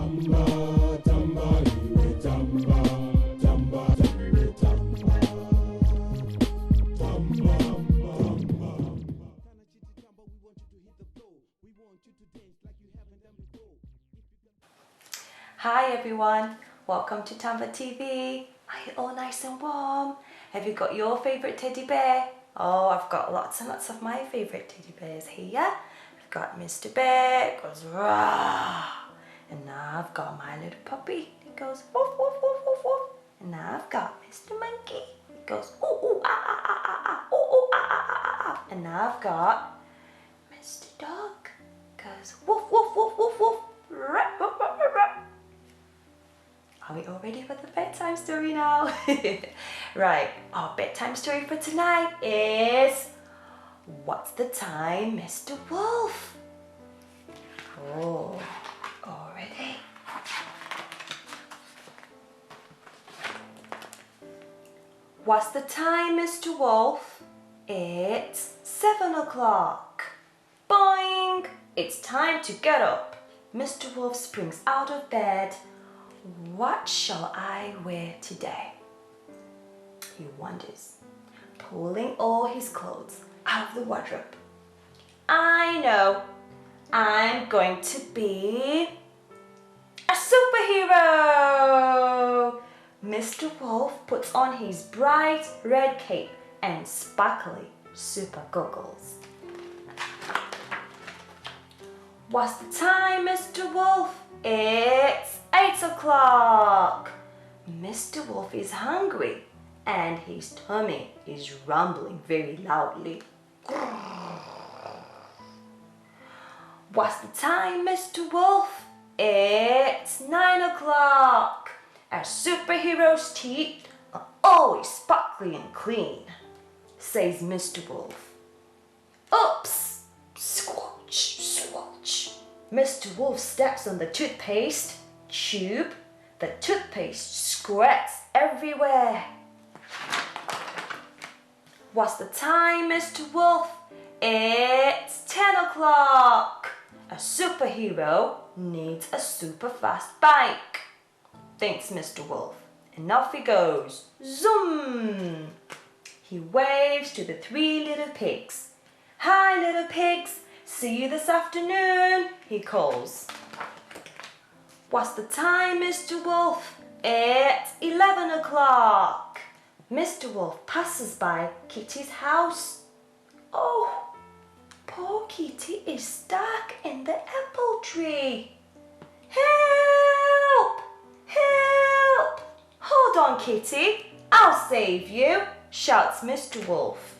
Hi everyone, welcome to Tamba TV. Are you all nice and warm? Have you got your favourite teddy bear? Oh, I've got lots and lots of my favourite teddy bears here. I've got Mr. Bear, it goes rah. And now I've got my little puppy, it goes woof woof woof woof woof. And now I've got Mr. Monkey, it goes ooh ooh ah ah ah ah ah ooh ooh ah ah ah ah. And now I've got Mr. Dog, goes woof woof woof woof woof. Rah, rah, rah, rah, rah. Are we all ready for the bedtime story now? Right, our bedtime story for tonight is What's the Time, Mr. Wolf? Oh, all ready? What's the time, Mr. Wolf? It's 7 o'clock. Boing! It's time to get up. Mr. Wolf springs out of bed. What shall I wear today? He wonders, pulling all his clothes out of the wardrobe. I know, I'm going to be a superhero! Mr. Wolf puts on his bright red cape and sparkly super goggles. What's the time, Mr. Wolf? It's 8 o'clock. Mr. Wolf is hungry and his tummy is rumbling very loudly. What's the time, Mr. Wolf? It's 9 o'clock. A superhero's teeth are always sparkly and clean, says Mr. Wolf. Oops! Squelch, squelch. Mr. Wolf steps on the toothpaste tube. The toothpaste squirts everywhere. What's the time, Mr. Wolf? It's 10 o'clock. A superhero needs a super fast bike, thinks Mr. Wolf, and off he goes. Zoom! He waves to the 3 little pigs. Hi, little pigs. See you this afternoon, he calls. What's the time, Mr. Wolf? It's 11 o'clock. Mr. Wolf passes by Kitty's house. Oh, poor Kitty is stuck in the apple tree. Help! Help! Hold on, Kitty. I'll save you, shouts Mr. Wolf.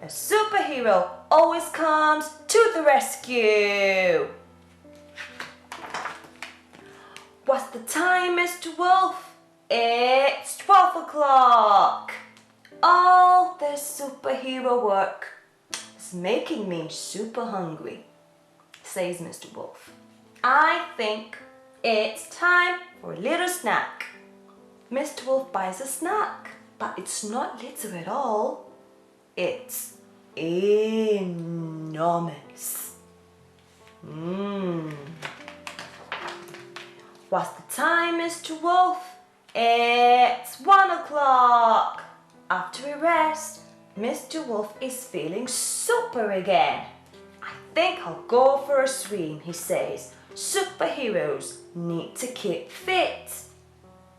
A superhero always comes to the rescue. What's the time, Mr. Wolf? It's 12 o'clock. All this superhero work is making me super hungry, says Mr. Wolf. I think it's time for a little snack. Mr. Wolf buys a snack, but it's not little at all. It's enormous. What's the time, Mr. Wolf? It's 1 o'clock. After a rest, Mr. Wolf is feeling super again. I think I'll go for a swim, he says. Superheroes need to keep fit.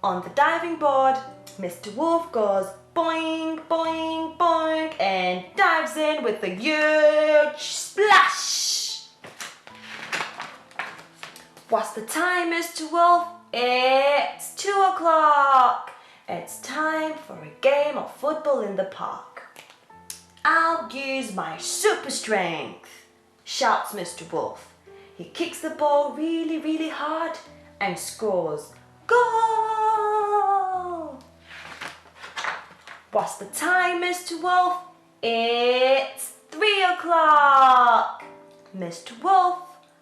On the diving board, Mr. Wolf goes boing, boing, boing, and dives in with a huge splash. What's the time, Mr. Wolf? It's 2 o'clock. It's time for a game of football in the park. I'll use my super strength, shouts Mr. Wolf. He kicks the ball really, really hard and scores. Goal! What's the time, Mr. Wolf? It's 3 o'clock. Mr. Wolf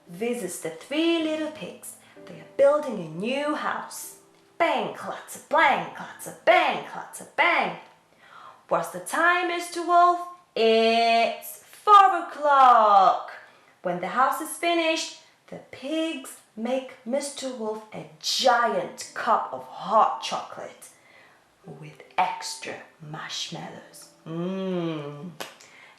visits the 3 little pigs. They are building a new house. Bang, clatter, bang, clatter, bang, clatter, bang. What's the time, Mr. Wolf? It's 4 o'clock. When the house is finished, the pigs make Mr. Wolf a giant cup of hot chocolate with extra marshmallows.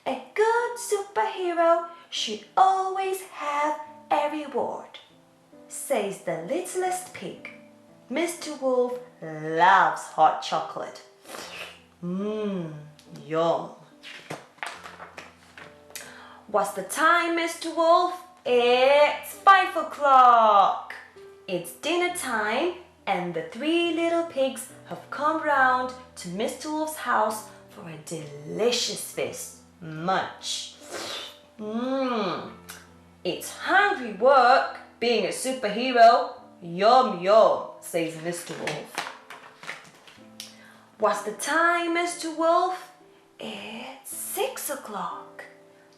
A good superhero should always have a reward, says the littlest pig. Mr. Wolf loves hot chocolate. Yum. What's the time, Mr. Wolf? It's 5 o'clock. It's dinner time, and the 3 little pigs have come round to Mr. Wolf's house for a delicious feast. Munch. It's hungry work being a superhero. Yum yum, says Mr. Wolf. What's the time, Mr. Wolf? It's 6 o'clock.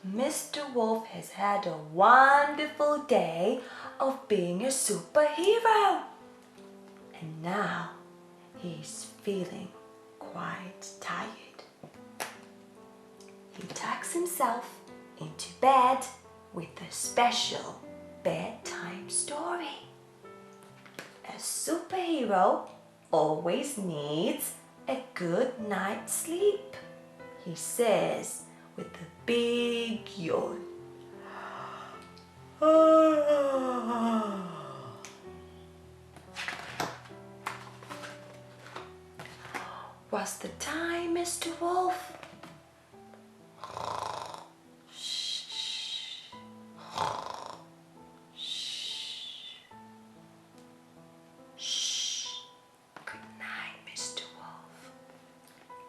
Mr. Wolf has had a wonderful day of being a superhero. And now he's feeling quite tired. He tucks himself into bed with a special bedtime story. A superhero always needs a good night's sleep, he says with a big yawn. What's the time, Mr. Wolf?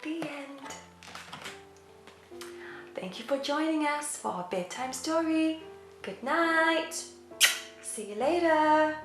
The end. Thank you for joining us for our bedtime story. Good night. See you later.